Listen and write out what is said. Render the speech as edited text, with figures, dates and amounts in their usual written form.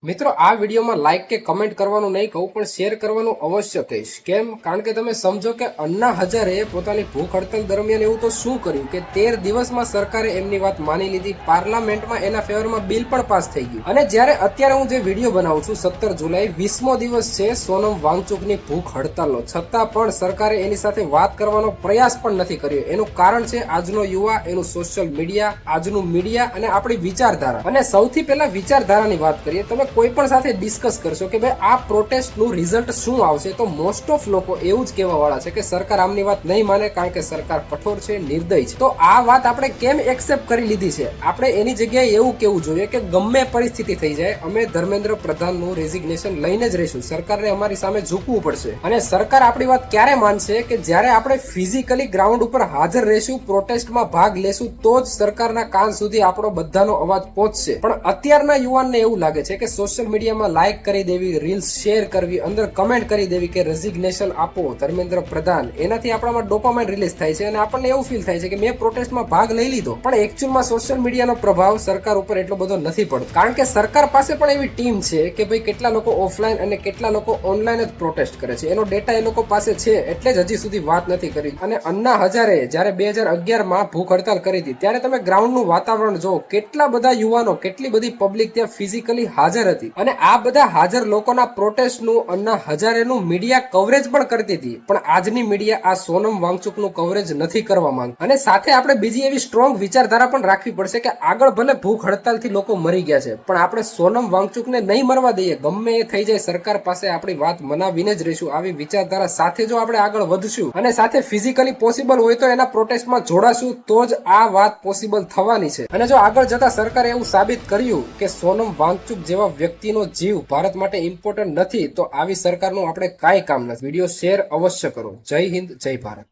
મિત્રો આ વિડીયોમાં લાઈક કે કમેન્ટ કરવાનું નહીં કહું પણ શેર કરવાનું અવશ્ય કહીશ. કેમ? કારણ કે તમે સમજો કે અન્ના હજારે પોતાની ભૂખ હડતાલ દરમિયાન એવું તો શું કર્યું કે 13 દિવસમાં સરકારે એમની વાત માની લીધી, પાર્લામેન્ટમાં એના ફેવરમાં બિલ પણ પાસ થઈ ગયું. અને જ્યારે અત્યારે હું જે વિડીયો બનાવું છું 17 જુલાઈ 20મો દિવસ છે સોનમ વાંગચુકની ભૂખ હડતાલનો, છતાં પણ સરકારે એની સાથે વાત કરવાનો પ્રયાસ પણ નથી કર્યો. એનું કારણ છે આજનો યુવા, એનું સોશિયલ મીડિયા, આજનું મીડિયા અને આપણી વિચારધારા. અને સૌથી પહેલા વિચારધારાની વાત કરીએ. તમે કોઈ પણ સાથે ડિસ્કસ કરશો કે ભાઈ આ પ્રોટેસ્ટનું રિઝલ્ટ શું આવશે, તો મોસ્ટ ઓફ લોકો એવું જ કહેવા વાળા છે કે સરકાર આમની વાત નહીં માને કારણ કે સરકાર કઠોર છે, નિર્દય છે. તો આ વાત આપણે કેમ એક્સેપ્ટ કરી લીધી છે? આપણે એની જગ્યાએ એવું કેવું જોઈએ કે ગમે પરિસ્થિતિ થઈ જાય, અમે ધર્મેન્દ્ર પ્રધાનનું રેઝિગ્નેશન લઈને જ રહીશું, સરકારને અમારી સામે ઝૂકવું પડશે. અને સરકાર આપણી વાત ક્યારે માનશે કે જ્યારે આપણે ફિઝિકલી ગ્રાઉન્ડ ઉપર હાજર રહીશું, પ્રોટેસ્ટમાં ભાગ લેશું, તો જ સરકારના કાન સુધી આપણો બધાનો અવાજ પહોંચશે. પણ અત્યારના યુવાનને એવું લાગે છે કે સોશિયલ મીડિયામાં લાઈક કરી દેવી, રીલ્સ શેર કરવી, અંદર કમેન્ટ કરી દેવી કે રેઝિગ્નેશન આપો ધર્મેન્દ્ર પ્રધાન, એનાથી આપણામાં ડોપામાઇન રિલીઝ થાય છે અને આપણને એવું ફીલ થાય છે કે મેં પ્રોટેસ્ટમાં ભાગ લઈ લીધો. પણ એકચ્યુઅલમાં સોશિયલ મીડિયાનો પ્રભાવ સરકાર ઉપર એટલો બધો નથી પડતો, કારણ કે સરકાર પાસે પણ એવી ટીમ છે કે ભાઈ કેટલા લોકો ઓફલાઈન અને કેટલા લોકો ઓનલાઈન જ પ્રોટેસ્ટ કરે છે, એનો ડેટા એ લોકો પાસે છે, એટલે જ હજી સુધી વાત નથી કરી. અને અન્ના હજારે જ્યારે 2011માં ભૂખ હડતાલ કરી હતી ત્યારે તમે ગ્રાઉન્ડનું વાતાવરણ જો, કેટલા બધા યુવાનો, કેટલી બધી પબ્લિક ત્યાં ફિઝિકલી હાજર હતી. અને આ બધા હાજર લોકોના પ્રોટેસ્ટનું અન્ના હજારેનું મીડિયા કવરેજ પણ કરતી હતી. પણ આજની મીડિયા આ સોનમ વાંગચુકનું કવરેજ નથી કરવા માંગતું. અને સાથે આપણે બીજી એવી સ્ટ્રોંગ વિચારધારા પણ રાખવી પડશે કે આગળ ભલે ભૂખ હડતાલથી લોકો મરી ગયા છે, પણ આપણે સોનમ વાંગચુકને નહીં મરવા દઈએ. ગમે એ થઈ જાય, સરકાર પાસે આપણી વાત મનાવીને જ રહીશું. આવી વિચારધારા સાથે જો આપણે આગળ વધશું અને સાથે ફિઝિકલી પોસિબલ હોય તો એના પ્રોટેસ્ટમાં જોડાશું, તો જ આ વાત પોસિબલ થવાની છે. અને જો આગળ જતા સરકારે એવું સાબિત કર્યું કે સોનમ વાંગચુક જેવા વ્યક્તિનો જીવ ભારત માટે ઇમ્પોર્ટન્ટ નથી, તો આવી સરકારનું આપણે કાંઈ કામ નથી. વિડીયો શેર અવશ્ય કરો. જય હિન્દ, જય ભારત.